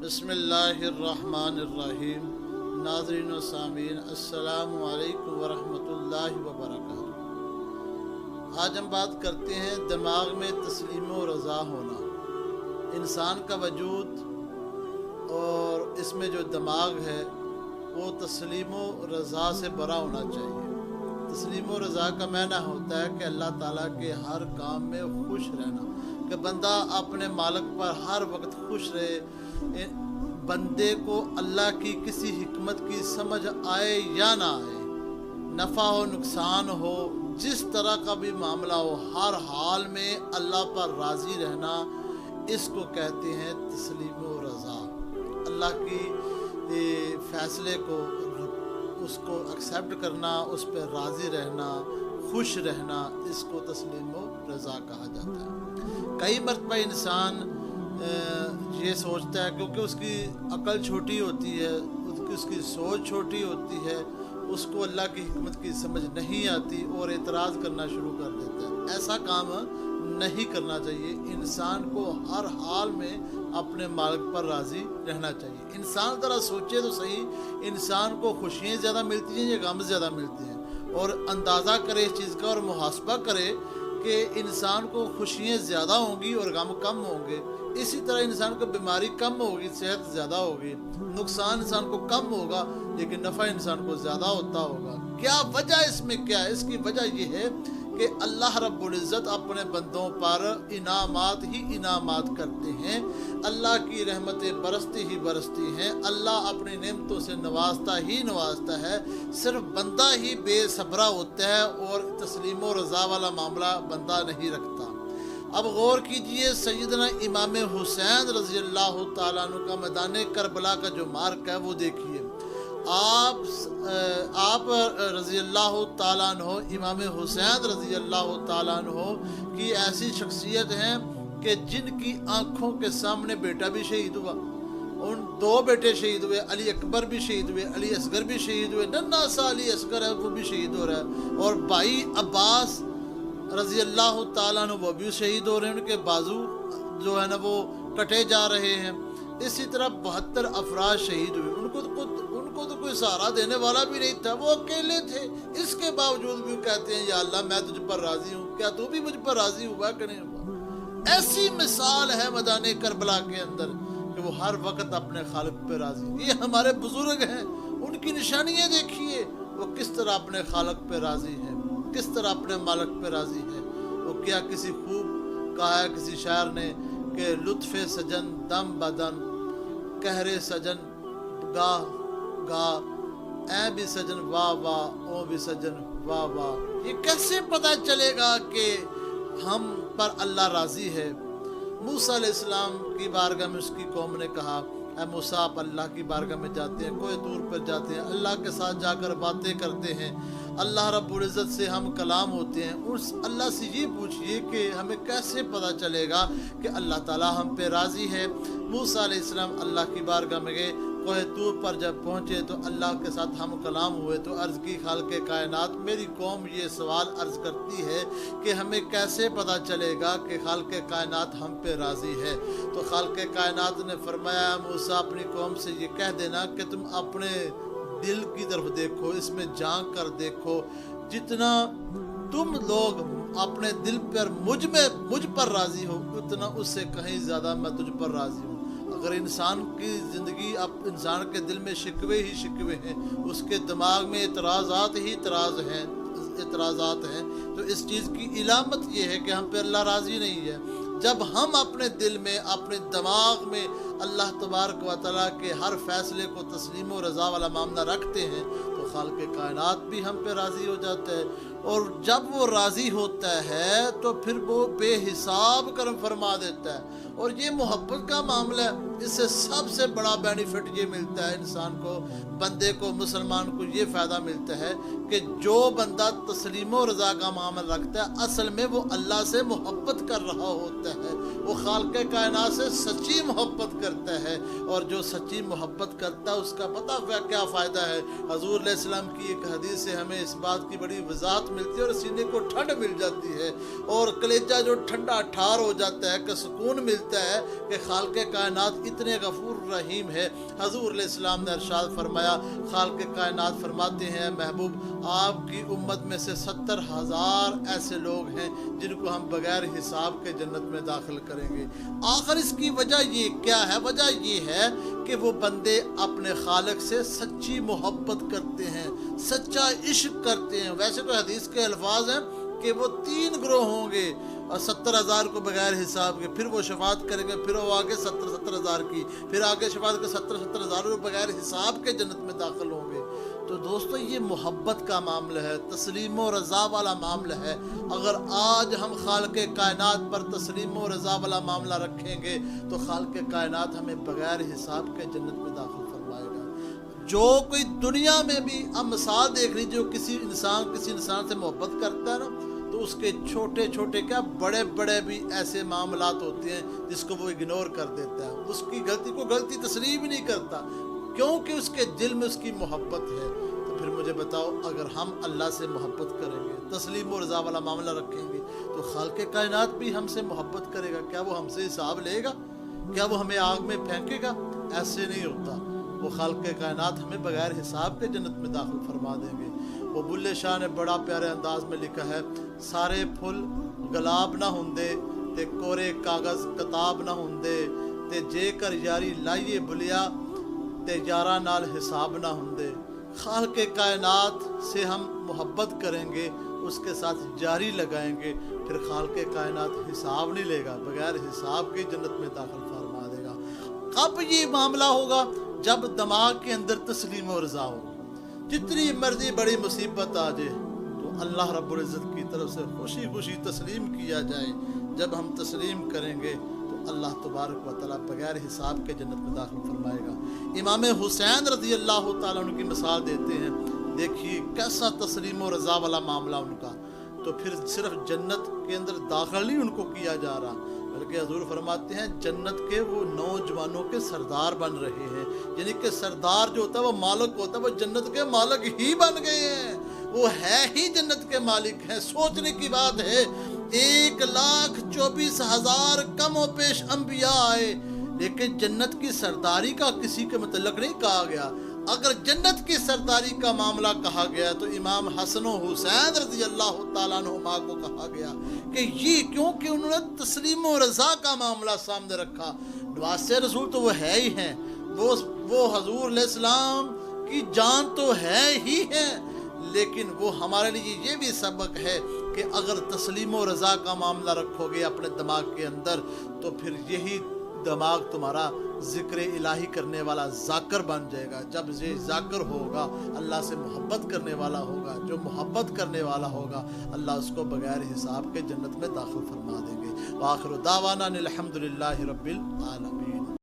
बिस्मिल्लाहिर्रहमानिर्रहीम। नाज़रीन व सामीन, अस्सलामु अलैकुम वरहमतुल्लाहि वबरकातुहू। आज हम बात करते हैं दिमाग में तस्लीम व रज़ा होना। इंसान का वजूद और इसमें जो दिमाग है वो तस्लीम व रज़ा से भरा होना चाहिए। तस्लीम व रज़ा का माना होता है कि अल्लाह ताला के हर काम में खुश रहना, कि बंदा अपने मालिक पर हर वक्त खुश रहे। बंदे को अल्लाह की किसी हिकमत की समझ आए या ना आए, नफ़ा हो नुकसान हो, जिस तरह का भी मामला हो, हर हाल में अल्लाह पर राज़ी रहना, इसको कहते हैं तस्लीम व रज़ा। अल्लाह की फ़ैसले को उसको एक्सेप्ट करना, उस पर राज़ी रहना, खुश रहना, इसको तस्लीम व रज़ा कहा जाता है। कई मरतबा इंसान ये सोचता है, क्योंकि उसकी अकल छोटी होती है, उसकी सोच छोटी होती है, उसको अल्लाह की हिकमत की समझ नहीं आती और एतराज़ करना शुरू कर देता है। ऐसा काम नहीं करना चाहिए। इंसान को हर हाल में अपने मालिक पर राज़ी रहना चाहिए। इंसान ज़रा सोचे तो सही, इंसान को खुशियाँ ज़्यादा मिलती हैं या गम ज़्यादा मिलती हैं, और अंदाज़ा करे इस चीज़ का और मुहासबा करे कि इंसान को खुशियाँ ज़्यादा होंगी और गम कम होंगे। इसी तरह इंसान को बीमारी कम होगी, सेहत ज़्यादा होगी, नुकसान इंसान को कम होगा, लेकिन नफ़ा इंसान को ज़्यादा होता होगा। क्या वजह इसमें क्या है? इसकी वजह यह है कि अल्लाह रब्बुल इज़्ज़त अपने बंदों पर इनामात ही इनामात करते हैं। अल्लाह की रहमतें बरसती ही बरसती हैं। अल्लाह अपनी नेमतों से नवाजता ही नवाजता है। सिर्फ बंदा ही बेसब्रा होता है और तस्लीम व रज़ा वाला मामला बंदा नहीं रखता। अब गौर कीजिए, सैयदना इमाम हुसैन रज़ी अल्लाह तआला अन्हु का मैदान करबला का जो मार्क है वो देखिए। आप रज़ी अल्लाह तआला अन्हु, इमाम हुसैन रज़ी अल्लाह तआला अन्हु की ऐसी शख्सियत हैं कि जिनकी आँखों के सामने बेटा भी शहीद हुआ, उन दो बेटे शहीद हुए, अली अकबर भी शहीद हुए, अली असगर भी शहीद हुए, नन्हा सा अली असगर है वो भी शहीद हो रहा है, और भाई अब्बास रज़ी अल्लाह तआला अन्हु वो भी शहीद हो रहे हैं, उनके बाजू जो है ना वो कटे जा रहे हैं। इसी तरह 72 अफराद शहीद हुए। उनको तो कोई सहारा देने वाला भी नहीं था, वो अकेले थे। इसके बावजूद भी कहते हैं या अल्लाह मैं तुझ पर राज़ी हूँ, क्या तू भी मुझ पर राज़ी हुआ कि नहीं हुआ? ऐसी मिसाल है मैदान करबला के अंदर कि वो हर वक्त अपने खालिक पे राज़ी। ये हमारे बुजुर्ग हैं, उनकी निशानियाँ देखिए, वो किस तरह अपने खालिक पे राज़ी हैं, किस तरह अपने मालिक पे राज़ी है। वो क्या किसी खूब कहा है किसी शायर ने कि लुत्फ़े सजन दम बदन, कहरे सजन गा गा, ऐ भी सजन वाह वाह, ओ भी सजन वाह वाह। ये कैसे पता चलेगा कि हम पर अल्लाह राज़ी है? मूसा अलैहिस्सलाम की बारगाह में उसकी कौम ने कहा, ऐ मूसा आप अल्लाह की बारगाह में जाते हैं, कोई दूर पर जाते हैं, अल्लाह के साथ जाकर बातें करते हैं, अल्लाह रब्बुल इज़्ज़त से हम कलाम होते हैं। उस अल्लाह से ये पूछिए कि हमें कैसे पता चलेगा कि अल्लाह ताला हम पे राज़ी है। मूसा अलैहिस्सलाम अल्लाह की बारगाह में गए, कोई दूर पर जब पहुँचे तो अल्लाह के साथ हम कलाम हुए तो अर्ज़ की खालिक़े कायनात, मेरी कौम ये सवाल अर्ज़ करती है कि हमें कैसे पता चलेगा कि खालिक़े कायनात हम पे राज़ी है? तो खालिक़े कायनात ने फरमाया, मूसा अपनी कौम से ये कह देना कि तुम अपने दिल की तरफ देखो, इसमें झांक कर देखो, जितना तुम लोग अपने दिल पर मुझ पर राज़ी हो, उतना उससे कहीं ज़्यादा मैं तुझ पर राज़ी हूँ। अगर इंसान की ज़िंदगी, अब इंसान के दिल में शिकवे ही शिकवे हैं, उसके दिमाग में एतराज़ात ही एतराज़ात हैं, तो इस चीज़ की इलामत ये है कि हम पे अल्लाह राज़ी नहीं है। जब हम अपने दिल में, अपने दिमाग में अल्लाह तबारक व तआला के हर फैसले को तस्लीम व रज़ा वाला मामला रखते हैं तो खालिक़े कायनात भी हम पे राज़ी हो जाता है, और जब वो राज़ी होता है तो फिर वो बेहिसाब करम फरमा देता है। और ये मोहब्बत का मामला है, इससे सबसे बड़ा बेनिफिट ये मिलता है इंसान को, बंदे को, मुसलमान को ये फ़ायदा मिलता है कि जो बंदा तस्लीम व रज़ा का मामला रखता है, असल में वो अल्लाह से मोहब्बत कर रहा होता है, वो खालिक़े कायनात से सच्ची मोहब्बत करता है, اور جو سچی محبت کرتا ہے اس کا پتہ کیا فائدہ ہے۔ حضور علیہ السلام کی ایک حدیث سے ہمیں اس بات کی بڑی وضاحت ملتی ہے اور سینے کو ٹھنڈ مل جاتی ہے اور کلیجہ جو ٹھنڈا ٹھار ہو جاتا ہے کہ سکون ملتا ہے کہ خالق کائنات اتنے غفور رحیم ہے۔ حضور علیہ السلام نے ارشاد فرمایا، خالق کائنات فرماتے ہیں محبوب آپ کی امت میں سے 70,000 ایسے لوگ ہیں جن کو ہم بغیر حساب کے جنت میں داخل کریں گے۔ آخر اس کی وجہ یہ کیا ہے؟ وجہ یہ ہے کہ وہ بندے اپنے خالق سے سچی محبت کرتے ہیں، سچا عشق کرتے ہیں۔ ویسے تو حدیث کے الفاظ ہیں کہ وہ 3 گروہ ہوں گے اور 70,000 کو بغیر حساب کے، پھر وہ شفاعت کریں گے، پھر وہ آگے 70,000 کی، پھر آگے شفاعت کے 70,000 کو بغیر حساب کے جنت میں داخل ہوں گے۔ تو دوستو یہ محبت کا معاملہ ہے، تسلیم و رضا والا معاملہ ہے۔ اگر آج ہم خالق کائنات پر تسلیم و رضا والا معاملہ رکھیں گے تو خالق کائنات ہمیں بغیر حساب کے جنت میں داخل فرمائے گا۔ جو کوئی دنیا میں بھی اب مثال دیکھ لیجیے، جو کسی انسان سے محبت کرتا ہے نا تو اس کے چھوٹے چھوٹے کیا بڑے بڑے بھی ایسے معاملات ہوتے ہیں جس کو وہ اگنور کر دیتا ہے، اس کی غلطی کو غلطی تسلیم ہی نہیں کرتا کیونکہ اس کے دل میں اس کی محبت ہے۔ تو پھر مجھے بتاؤ، اگر ہم اللہ سے محبت کریں گے، تسلیم و رضا والا معاملہ رکھیں گے تو خالق کائنات بھی ہم سے محبت کرے گا۔ کیا وہ ہم سے حساب لے گا؟ کیا وہ ہمیں آگ میں پھینکے گا؟ ایسے نہیں ہوتا۔ وہ خالق کائنات ہمیں بغیر حساب کے جنت میں داخل فرما دیں گے۔ وہ بلے شاہ نے بڑا پیارے انداز میں لکھا ہے، سارے پھل گلاب نہ ہوندے تے کورے کاغذ کتاب نہ ہوندے تے جے کر یاری لائیے بلیا تے یارہ نال حساب نہ ہوندے۔ خالق کائنات سے ہم محبت کریں گے، اس کے ساتھ جاری لگائیں گے، پھر خالق کائنات حساب نہیں لے گا، بغیر حساب کے جنت میں داخل فرما دے گا۔ کب یہ معاملہ ہوگا؟ جب دماغ کے اندر تسلیم و رضا ہو۔ جتنی مرضی بڑی مصیبت آ جائے تو اللہ رب العزت کی طرف سے خوشی خوشی تسلیم کیا جائے۔ جب ہم تسلیم کریں گے تو اللہ تبارک و تعالیٰ بغیر حساب کے جنت میں داخل فرمائے گا۔ امام حسین رضی اللہ تعالیٰ عنہ کی مثال دیتے ہیں، دیکھیے کیسا تسلیم و رضا والا معاملہ ان کا۔ تو پھر صرف جنت کے اندر داخل نہیں ان کو کیا جا رہا، بلکہ حضور فرماتے ہیں جنت کے وہ نوجوانوں کے سردار بن رہے ہیں، یعنی کہ سردار جو ہوتا ہے وہ مالک ہوتا ہے، وہ جنت کے مالک ہی بن گئے ہیں، وہ ہے ہی جنت کے مالک ہیں۔ سوچنے کی بات ہے، 1,24,000 کم و بیش انبیاء آئے لیکن جنت کی سرداری کا کسی کے متعلق نہیں کہا گیا۔ اگر جنت کی سرداری کا معاملہ کہا گیا تو امام حسن و حسین رضی اللہ تعالیٰ عنہما کو کہا گیا کہ یہ کیونکہ انہوں نے تسلیم و رضا کا معاملہ سامنے رکھا۔ واسطے رسول تو وہ ہے ہی ہیں، وہ حضور علیہ السلام کی جان تو ہے ہی ہے، لیکن وہ ہمارے لیے یہ بھی سبق ہے کہ اگر تسلیم و رضا کا معاملہ رکھو گے اپنے دماغ کے اندر تو پھر یہی دماغ تمہارا ذکر الہی کرنے والا ذاکر بن جائے گا۔ جب یہ ذاکر ہوگا اللہ سے محبت کرنے والا ہوگا، جو محبت کرنے والا ہوگا اللہ اس کو بغیر حساب کے جنت میں داخل فرما دیں گے۔ وآخر دعوانا الحمدللہ رب العالمین۔